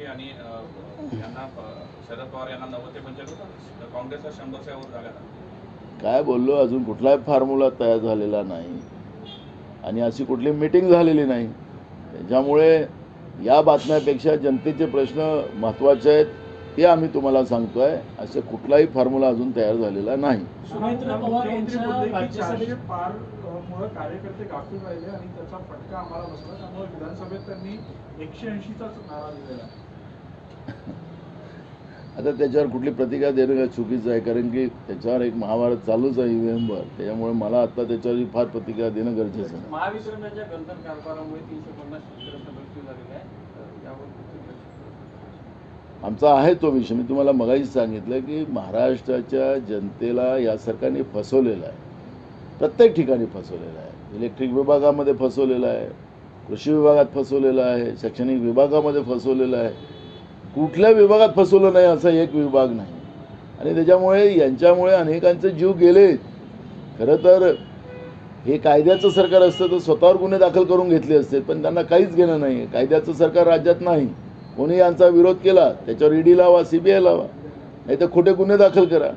आणि यांना शरद पवार यांना 90 ते 95, काँग्रेसला 100च्या वर झाल्या. काय बोललो, अजून कुठलाही फॉर्म्युला तयार झालेला नाही आणि अशी कुठली मीटिंग झालेली नाही. त्याच्यामुळे या बातम्यापेक्षा जनतेचे प्रश्न महत्त्वाचे आहेत ते आम्ही तुम्हाला सांगतोय. असे कुठलाही फॉर्म्युला अजून तयार झालेला नाही. सुनेत्र पवार यांच्या राज्यसभेत पार मुळे कार्यकर्ते गाफील राहिले आणि त्याचा फटका आम्हाला बसला. त्यामुळे विधानसभेत त्यांनी 180चाच नारा दिलेला आहे. आता त्याच्यावर कुठली प्रतिक्रिया देणं काय चुकीचं आहे, कारण की त्याच्यावर एक महाभारत चालूच आहे ईव्हीएमवर. त्याच्यामुळे मला आता त्याच्यावर फार प्रतिक्रिया देणं गरजेचं आहे. महावितरणच्या गंतर कारभारामुळे 350 शेतकऱ्यांचा मृत्यू झालेला आहे. आमचा आहे तो विषय. मी तुम्हाला मगाशीच सांगितलं की महाराष्ट्राच्या जनतेला या सरकारने फसवलेलं आहे. प्रत्येक ठिकाणी फसवलेलं आहे. इलेक्ट्रिक विभागामध्ये फसवलेलं आहे, कृषी विभागात फसवलेलं आहे, शैक्षणिक विभागामध्ये फसवलेलं आहे. कुठल्या विभागात फसवलं नाही असा एक विभाग नाही. आणि त्याच्यामुळे यांच्यामुळे अनेकांचे जीव गेले. खरं तर हे कायद्याचं सरकार असतं तर स्वतःवर गुन्हे दाखल करून घेतले असते, पण त्यांना काहीच घेणं नाही. कायद्याचं सरकार राज्यात नाही. कोणी यांचा विरोध केला त्याच्यावर ईडी लावा, CBI लावा, नाही तर खोटे गुन्हे दाखल करा.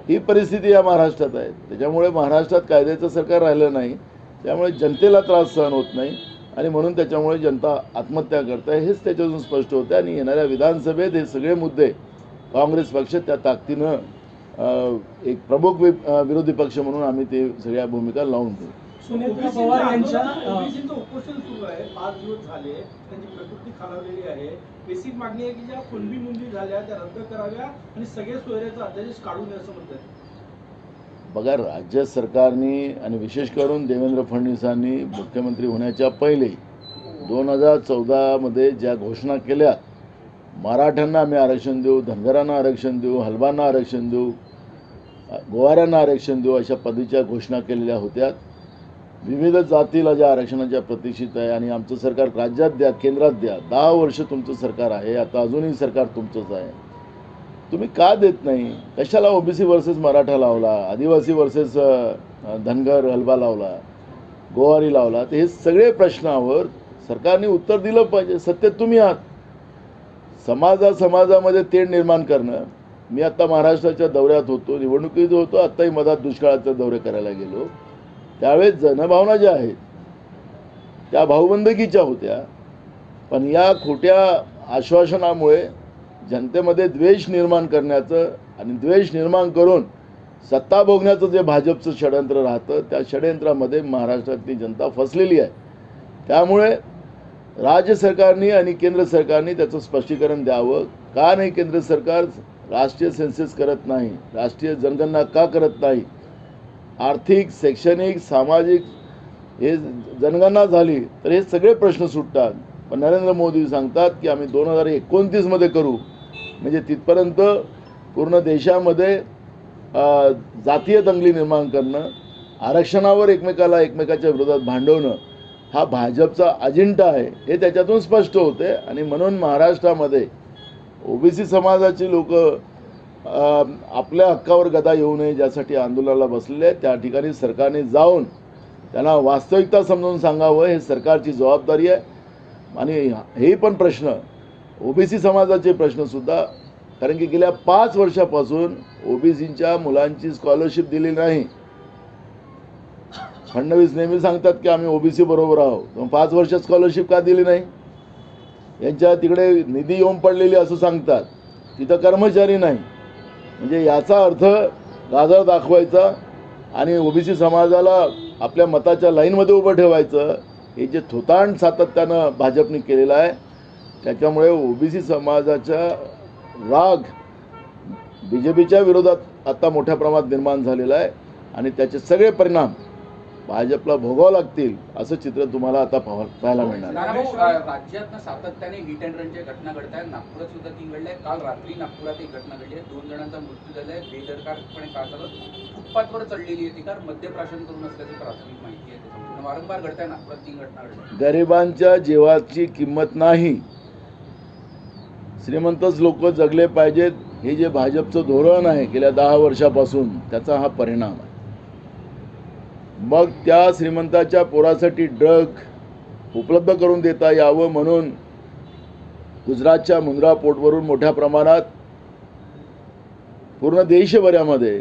ही परिस्थिती या महाराष्ट्रात आहे. त्याच्यामुळे महाराष्ट्रात कायद्याचं सरकार राहिलं नाही. त्यामुळे जनतेला त्रास सहन होत नाही आणि म्हणून त्याच्यामुळे जनता आत्महत्या करते हेच त्याच्यातून स्पष्ट होते. आणि येणाऱ्या विधानसभेत हे सगळे मुद्दे काँग्रेस पक्ष त्या ताकदीनं एक प्रमुख विरोधी पक्ष म्हणून आम्ही ते सगळ्या भूमिका लावून देऊ. सुनेत्र पवार यांच्या ओबीसीचं उपोषण सुरू आहे. 5 दिवस झाले. त्यांची प्रकृती खालावलेली आहे. बेसिक मागणी आहे की ज्या कुणबी नोंदी झाल्या त्या रद्द कराव्या आणि सगळे सोयऱ्याचा अध्यादेश काढू नये असं म्हणतात. बघा, राज्य सरकारने आणि विशेष करून देवेंद्र फडणवीसांनी मुख्यमंत्री होण्याच्या पहिले 2014मध्ये ज्या घोषणा केल्या, मराठ्यांना आम्ही आरक्षण देऊ, धनगरांना आरक्षण देऊ, हलबांना आरक्षण देऊ, गोवाऱ्यांना आरक्षण देऊ, अशा पद्धतीच्या घोषणा केलेल्या होत्या. विविध जातीला ज्या आरक्षणाच्या प्रतीक्षित आहे आणि आमचं सरकार राज्यात द्या, केंद्रात द्या. 10 वर्ष तुमचं सरकार आहे. आता अजूनही सरकार तुमचंच आहे. तुम्ही का देत नाही? कशाला ओबीसी वर्सेस मराठा लावला, आदिवासी वर्सेस धनगर हलबा लावला, गोवारी लावला? तर हे सगळे प्रश्नावर सरकारने उत्तर दिलं पाहिजे. सत्तेत तुम्ही आहात. समाजामध्ये तेढ निर्माण करणं. मी आत्ता महाराष्ट्राच्या दौऱ्यात होतो, निवडणुकीत होतो, आत्ताही मधात दुष्काळाचे दौरे करायला गेलो. त्यावेळेस जनभावना ज्या आहेत त्या भाऊबंदकीच्या होत्या. पण या खोट्या आश्वासनामुळे जनतेमध्ये द्वेष निर्माण करण्याचं आणि द्वेष निर्माण करून सत्ता भोगण्याचं जे भाजपचं षडयंत्र राहतं, त्या षडयंत्रामध्ये महाराष्ट्रातली जनता फसलेली आहे. त्यामुळे राज्य सरकारने आणि केंद्र सरकारने त्याचं स्पष्टीकरण द्यावं. का नाही केंद्र सरकार राष्ट्रीय सेन्सस करत नाही, राष्ट्रीय जनगणना का करत नाही? आर्थिक, शैक्षणिक, सामाजिक हे जनगणना झाली तर हे सगळे प्रश्न सुटतात. पण नरेंद्र मोदी सांगतात की आम्ही 2029मध्ये करू. म्हणजे तिथपर्यंत पूर्ण देशामध्ये जातीय दंगली निर्माण करणं, आरक्षणावर एकमेकाच्या विरोधात भांडवणं हा भाजपचा अजेंडा आहे हे त्याच्यातून स्पष्ट होते. आणि म्हणून महाराष्ट्रामध्ये ओबीसी समाजाची लोक आपल्या हक्कावर गदा येऊ नये ज्यासाठी आंदोलनाला बसलेले आहेत, त्या ठिकाणी सरकारने जाऊन त्यांना वास्तविकता समजून सांगावं हे सरकारची जबाबदारी आहे. आणि हे पण प्रश्न ओबीसी समाजाचे प्रश्नसुद्धा, कारण की गेल्या 5 वर्षापासून ओबीसीच्या मुलांची स्कॉलरशिप दिली नाही. फडणवीस नेहमी सांगतात की आम्ही ओबीसी बरोबर आहोत, पण 5 वर्ष स्कॉलरशिप का दिली नाही? यांच्या तिकडे निधी येऊन पडलेली असं सांगतात, तिथं कर्मचारी नाही. म्हणजे याचा अर्थ गाजर दाखवायचा आणि ओबीसी समाजाला आपल्या मताच्या लाईनमध्ये उभं ठेवायचं, हे जे थोतांड सातत्यानं भाजपने केलेलं आहे त्याच्यामुळे ओबीसी समाजाचा राग BJPच्या विरोधात आता मोठ्या प्रमाणात निर्माण झालेला आहे आणि त्याचे सगळे परिणाम भाजपला भोगावं लागतील असं चित्र तुम्हाला आता पाहायला मिळणार. राज्यात सातत्याने हिट अँड रनच्या घटना घडत आहेत. नागपुरात सुद्धा 3 घडल्या. काल रात्री नागपुरात एक घटना घडली आहे. 2 जणांचा मृत्यू झाला आहे. बेदरकारपणे कार चालत फुटपाथवर चढलेली आहे ती कार, मद्यप्राशन करून असल्याची प्राथमिक माहिती आहे. वारंवार घडत आहे. नागपुरात 3 घटना घडल्या. गरिबांच्या जीवाची किंमत नाही. श्रीमंतच लोक जगले पाहिजेत हे जे भाजपचं धोरण आहे गेल्या 10 वर्षापासून, त्याचा हा परिणाम आहे. मग त्या श्रीमंताच्या पोरासाठी ड्रग उपलब्ध करून देता यावं म्हणून गुजरातच्या मुंद्रा पोर्टवरून मोठ्या प्रमाणात पूर्ण देशभरामध्ये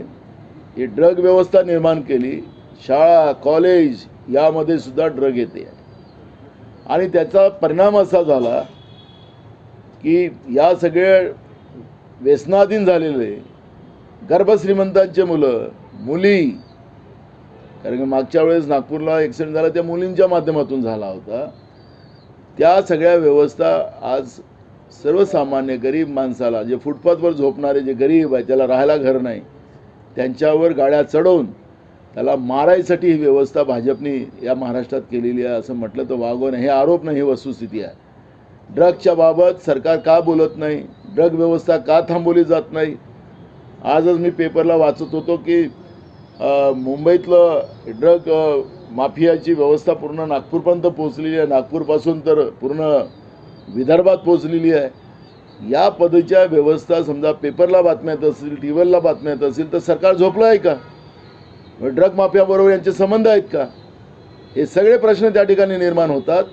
ही ड्रग व्यवस्था निर्माण केली. शाळा कॉलेज यामध्ये सुद्धा ड्रग येते आणि त्याचा परिणाम असा झाला की या सगळे व्यसनाधीन झालेले गर्भश्रीमंतांचे मुलं मुली, कारण की मागच्या वेळेस नागपूरला ॲक्सिडेंट झाला त्या मुलींच्या माध्यमातून झाला होता, त्या सगळ्या व्यवस्था आज सर्वसामान्य गरीब माणसाला, जे फुटपाथवर झोपणारे जे गरीब आहे त्याला राहायला घर नाही, त्यांच्यावर गाड्या चढवून त्याला मारायसाठी ही व्यवस्था भाजपने या महाराष्ट्रात केलेली आहे असं म्हटलं तर वागवं नाही. हे आरोप नाही, ही वस्तुस्थिती आहे. ड्रगच्या बाबत सरकार का बोलत नाही, ड्रग व्यवस्था का थांबवली जात नाही. आजच मी पेपरला वाचत होतो की मुंबईतलं ड्रग माफियाची व्यवस्था पूर्ण नागपूरपर्यंत पोहोचलेली आहे, नागपूरपासून तर पूर्ण विदर्भात पोहोचलेली आहे. या पद्धतीच्या व्यवस्था समजा पेपरला बातम्या येत असतील, टी व्हीला बातम्या येत असतील तर सरकार झोपलं आहे का? ड्रग माफियाबरोबर यांचे संबंध आहेत का? हे सगळे प्रश्न त्या ठिकाणी निर्माण होतात.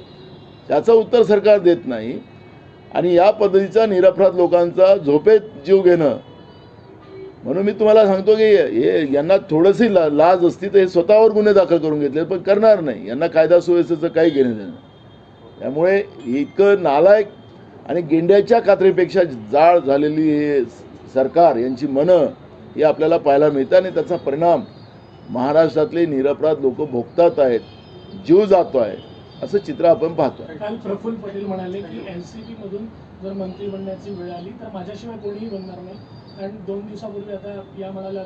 त्याचं उत्तर सरकार देत नाही आणि या पद्धतीचा निरपराध लोकांचा झोपेत जीव घेणं. म्हणून मी तुम्हाला सांगतो की हे यांना थोडीशी लाज असती तर हे स्वतःवर गुन्हे दाखल करून घेतले, पण करणार नाही. यांना कायदा सुव्यवस्थेचं काही घेणं देणं. त्यामुळे इतकं नालायक आणि गेंड्याच्या कात्रीपेक्षा जाळ झालेली हे सरकार, यांची मनं हे आपल्याला पाहायला मिळतं आणि त्याचा परिणाम महाराष्ट्रातले निरपराध लोक भोगतात आहेत, जीव जातो आहे, असं चित्र आपण पाहतो. काल प्रफुल्ल पटेल म्हणाले की एनसीपी मधून जर मंत्री बनण्याची वेळ आली तर माझ्याशिवाय कोणीही बनणार नाही. कारण 2 दिवसापूर्वी आता या म्हणाल्या